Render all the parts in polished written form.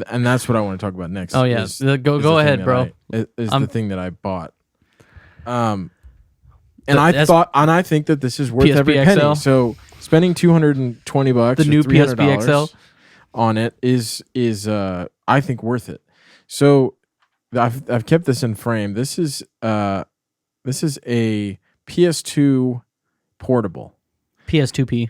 and that's what I want to talk about next. Oh yeah, go ahead, bro. Is the thing that I bought. And I think that this is worth PSP every XL? penny. So spending $220, The new or $300 PSP XL on it is I think worth it. So I've kept this in frame. This is a PS2 Portable. PS2P.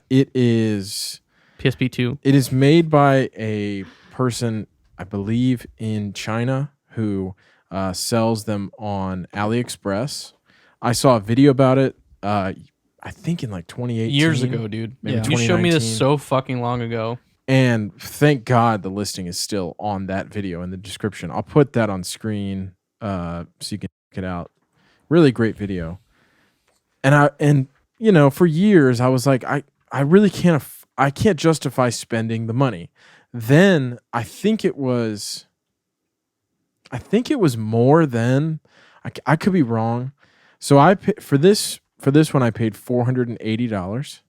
It is PSP2. It is made by a person, I believe, in China who sells them on AliExpress. I saw a video about it. I think in like 2018. Years ago, dude. Maybe You showed me this 2019. so fucking long ago. And thank God the listing is still on that video in the description. I'll put that on screen so you can check it out. Really great video. And you know, for years I was like, I really can't I can't justify spending the money. Then I think it was more than I could be wrong. So for this one I paid $480.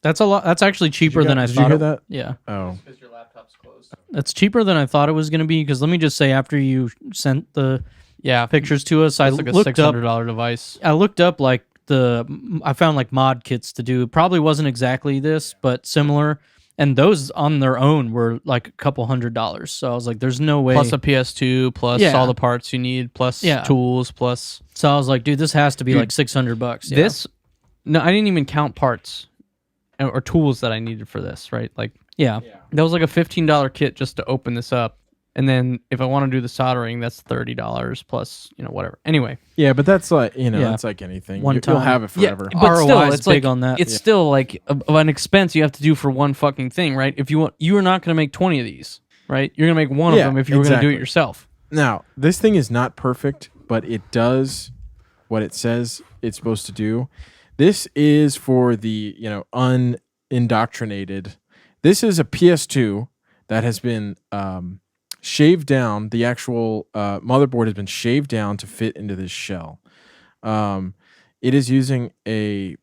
That's a lot. That's actually cheaper than I thought. Did you hear that? Yeah. Oh. Because your laptop's closed. That's cheaper than I thought it was going to be. Because let me just say, after you sent the pictures to us, I It's like a looked up. $600 device. I looked up like I found like mod kits to do. It probably wasn't exactly this, but similar. And those on their own were like a couple $100. So I was like, there's no way. Plus a PS2, plus Yeah. all the parts you need, plus tools, plus... So I was like, dude, this has to be Dude, like $600. Yeah. This... No, I didn't even count parts or tools that I needed for this, right? Like, Yeah. that was like a $15 kit just to open this up. And then if I want to do the soldering, that's $30 plus, whatever. Anyway. Yeah, but that's like, Yeah. it's like anything. One You'll time. have it forever. But ROI still, is it's big like, on that. It's still like an expense you have to do for one fucking thing, right? If you are not going to make 20 of these, right? You're going to make one of them if you were going to do it yourself. Now, this thing is not perfect, but it does what it says it's supposed to do. This is for the, unindoctrinated. This is a PS2 that has been shaved down. The actual motherboard has been shaved down to fit into this shell. It is using a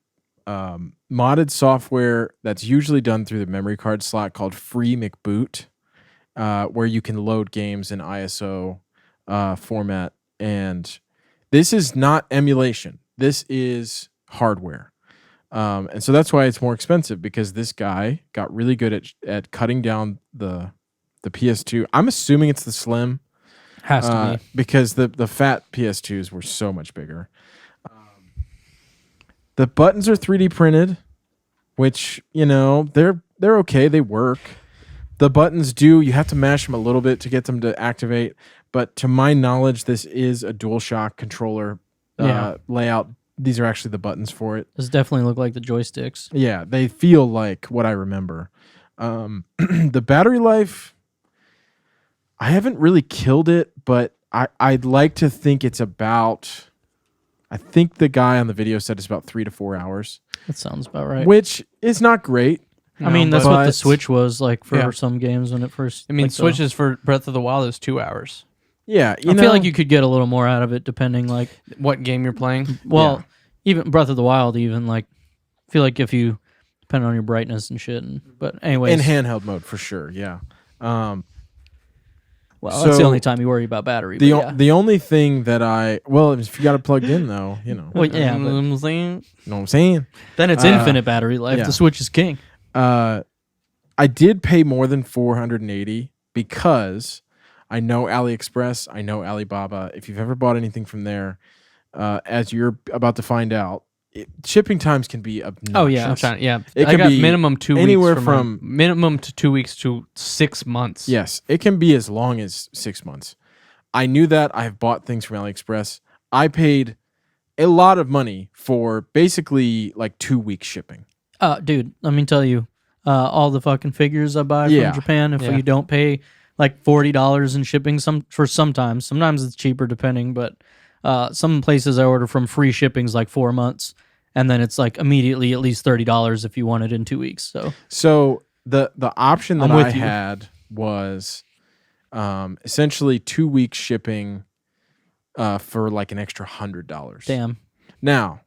modded software that's usually done through the memory card slot called Free McBoot, where you can load games in ISO format. And this is not emulation. This is hardware. And so that's why it's more expensive, because this guy got really good at cutting down the PS2. I'm assuming it's the slim. Has to be. Because the fat PS2s were so much bigger. The buttons are 3D printed, which, they're okay. They work. The buttons you have to mash them a little bit to get them to activate. But to my knowledge, this is a DualShock controller layout. These are actually the buttons for it. Those definitely look like the joysticks. Yeah, they feel like what I remember. The battery life, I haven't really killed it, but I'd like to think it's about... I think the guy on the video said it's about 3 to 4 hours. That sounds about right. Which is not great. I mean, that's what the Switch was like for some games when it first... I mean, Switches for Breath of the Wild is 2 hours. Yeah, I feel like you could get a little more out of it depending, like... What game you're playing? Well, even Breath of the Wild, I feel like if you... Depending on your brightness and shit. But anyways... In handheld mode, for sure, yeah. Well, that's the only time you worry about battery. The only thing that if you got it plugged in, though, Well, yeah, You know what I'm saying? You know what I'm saying? then it's infinite battery life. yeah. The Switch is king. I did pay more than $480 because I know AliExpress, I know Alibaba. If you've ever bought anything from there, as you're about to find out, shipping times can be obnoxious. Oh, yeah. I'm trying, yeah. It I can got be minimum 2 weeks. anywhere from minimum to 2 weeks to 6 months. Yes, it can be as long as 6 months. I knew that. I have bought things from AliExpress. I paid a lot of money for basically like 2 weeks shipping. Dude, let me tell you, all the fucking figures I buy from Japan, if you don't pay like $40 in shipping, sometimes it's cheaper depending, but some places I order from free shipping's like 4 months, and then it's like immediately at least $30 if you want it in 2 weeks. So the option that I had was essentially 2 weeks shipping for like an extra $100. Damn. Now,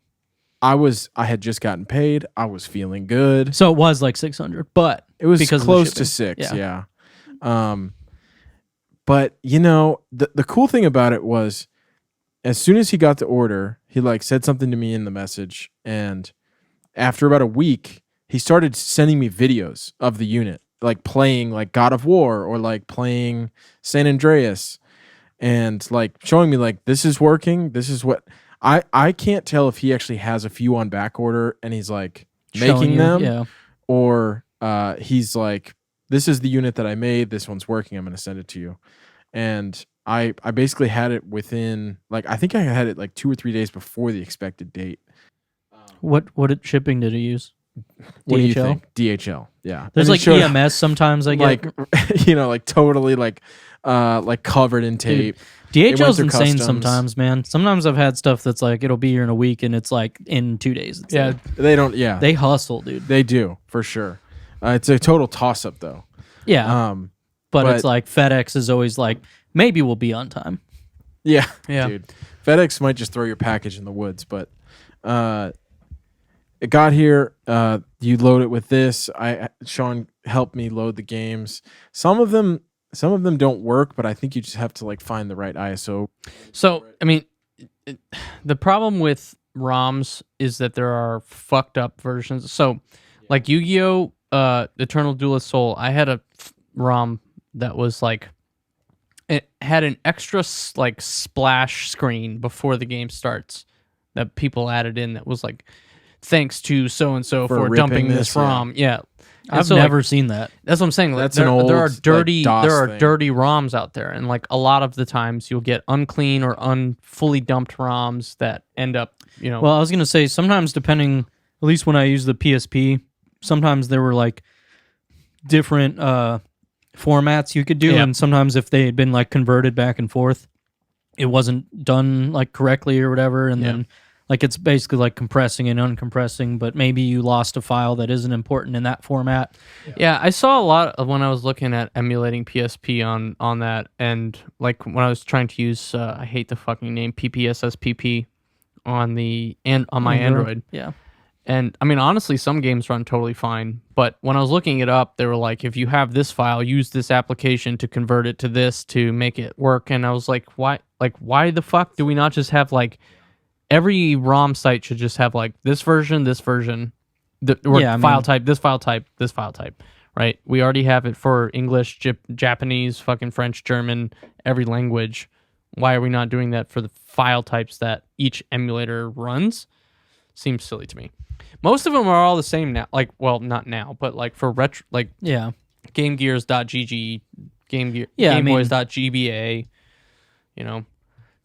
I had just gotten paid. I was feeling good. So it was like 600, but it was because close to 6. Yeah. But the cool thing about it was, as soon as he got the order, he like said something to me in the message, and after about a week, he started sending me videos of the unit, like playing like God of War or like playing San Andreas, and like showing me like, this is working. This is what I can't tell if he actually has a few on back order and he's like making them, or he's like, this is the unit that I made. This one's working. I'm going to send it to you. And I basically had it within, like, I think I had it like 2 or 3 days before the expected date. What shipping did he use? What do you think? DHL. Yeah. There's like EMS sometimes I get. Like, like totally like covered in tape. Dude, DHL's insane customs. Sometimes, man. Sometimes I've had stuff that's like, it'll be here in a week and it's like in 2 days. It's yeah. They don't, yeah. They hustle, dude. They do, for sure. It's a total toss up though. Yeah. But it's like FedEx is always like, maybe we'll be on time. Yeah. Dude. FedEx might just throw your package in the woods, but it got here. You load it with this. Sean helped me load the games. Some of them don't work, but I think you just have to like find the right ISO. So, I mean, the problem with ROMs is that there are fucked up versions. So, like Yu-Gi-Oh! Eternal Duelist Soul, I had a ROM that was like, it had an extra like splash screen before the game starts that people added in that was like, thanks to so and so for dumping this ROM. Yeah. I've never seen that. That's what I'm saying. Like, there are dirty ROMs out there, and like a lot of the times you'll get unclean or fully dumped ROMs that end up, Well, I was gonna say sometimes depending, at least when I use the PSP, sometimes there were like different formats you could do, and sometimes if they had been like converted back and forth, it wasn't done like correctly or whatever, and then like it's basically like compressing and uncompressing, but maybe you lost a file that isn't important in that format. Yeah, I saw a lot of when I was looking at emulating PSP on that, and like when I was trying to use I hate the fucking name PPSSPP on my Android. Yeah. And I mean, honestly, some games run totally fine. But when I was looking it up, they were like, if you have this file, use this application to convert it to this to make it work. And I was like, why? Like, why the fuck do we not just have like every ROM site should just have like this version, file type, this file type, this file type, right? We already have it for English, Japanese, fucking French, German, every language. Why are we not doing that for the file types that each emulator runs? Seems silly to me. Most of them are all the same now. Like, well, not now, but like for retro, like GameGears.gg, GameBoys.gba,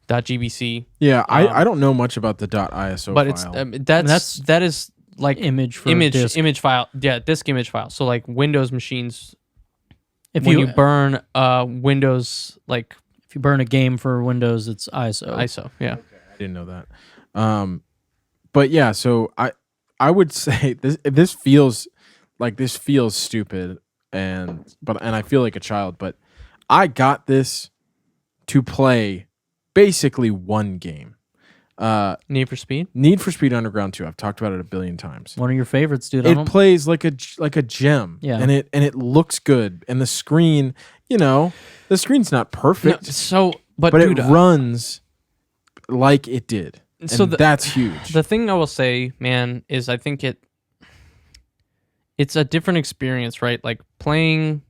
.gbc. Yeah, I don't know much about the .iso but file. That is like image file. Yeah, disk image file. So like Windows machines, when you burn Windows, like if you burn a game for Windows, it's ISO. ISO, yeah. Okay, I didn't know that. But yeah, so I would say this feels stupid and I feel like a child, but I got this to play basically one game. Need for Speed Underground 2. I've talked about it a billion times. One of your favorites, dude. It plays like a gem. Yeah. And it looks good. And the screen, the screen's not perfect. No, but dude, it runs like it did. And so that's huge. The thing I will say, man, is I think it's a different experience, right? Like playing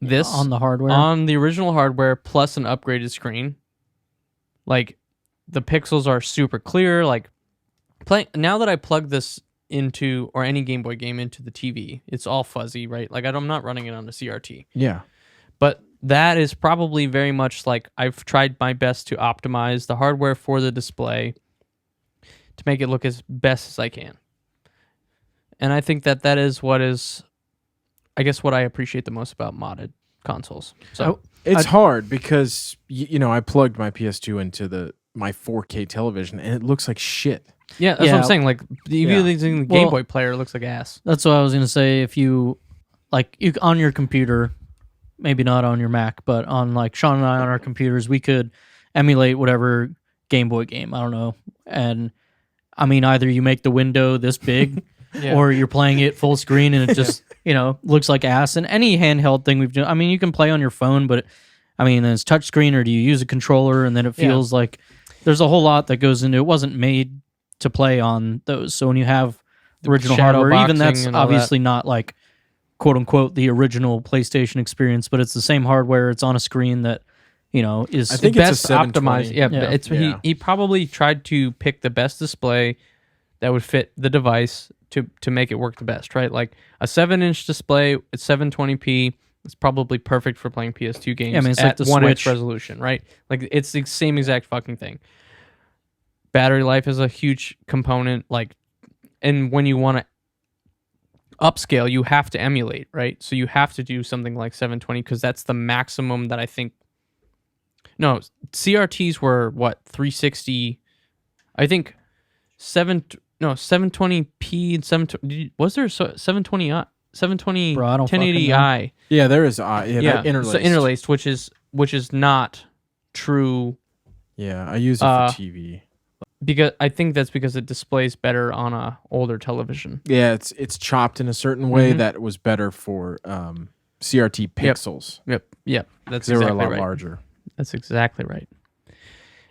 this on the hardware, on the original hardware, plus an upgraded screen. Like the pixels are super clear. Like now that I plug this into, or any Game Boy game into the TV, it's all fuzzy, right? Like I'm not running it on a CRT. Yeah, but that is probably very much like I've tried my best to optimize the hardware for the display to make it look as best as I can. And I think that is what I appreciate the most about modded consoles. So it's hard because I plugged my PS2 into my 4K television and it looks like shit. Yeah, that's what I'm saying. Like even the Game Boy player looks like ass. That's what I was gonna say. If you on your computer, maybe not on your Mac, but on like Sean and I on our computers, we could emulate whatever Game Boy game. I don't know, and I mean, either you make the window this big, or you're playing it full screen and it just looks like ass. And any handheld thing we've done, I mean, you can play on your phone, but I mean, it's touchscreen, or do you use a controller? And then it feels like there's a whole lot that goes into it. It wasn't made to play on those. So when you have the original hardware, even that's obviously not like quote unquote the original PlayStation experience, but it's the same hardware. It's on a screen that is I think best it's a optimized. Yeah. He probably tried to pick the best display that would fit the device to make it work the best, right? Like a 7-inch display at 720p is probably perfect for playing PS2 games. Yeah, I mean, it's at like the 1x Switch resolution, right? Like it's the same exact fucking thing. Battery life is a huge component, and when you want to upscale, you have to emulate, right? So you have to do something like 720 because that's the maximum that I think. No, CRTs were what, 360? I think 720p and 720. Was there 720? 720 Bro, I don't 1080i. Yeah, there is. Yeah, interlaced. So interlaced, which is not true. Yeah, I use it for TV. Because I think that's because it displays better on a older television. Yeah, it's chopped in a certain way that was better for CRT pixels. Yep. That's they were exactly a lot right. larger. That's exactly right.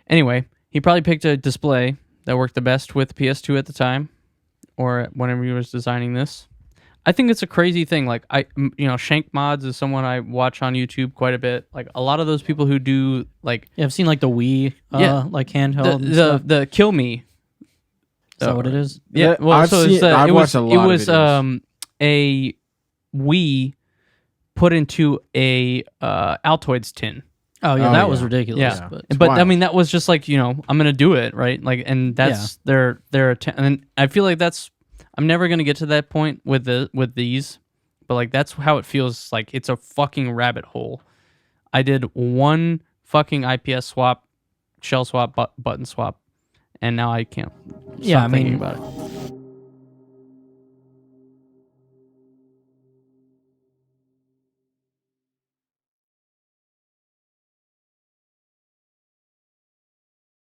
Anyway, he probably picked a display that worked the best with PS2 at the time, or whenever he was designing this. I think it's a crazy thing. Like Shank Mods is someone I watch on YouTube quite a bit. Like a lot of those people who do like I've seen like the Wii like handheld the Kill Me. Is that what it is? Yeah. Well, I've watched a lot of videos. A Wii put into a Altoids tin. Oh yeah, that was ridiculous. Yeah, but I mean that was just like I'm gonna do it, right? Like, and that's their and I feel like I'm never gonna get to that point with these, but like that's how it feels. Like it's a fucking rabbit hole. I did one fucking IPS swap, shell swap, button swap, and now I can't. Yeah, I mean, about it.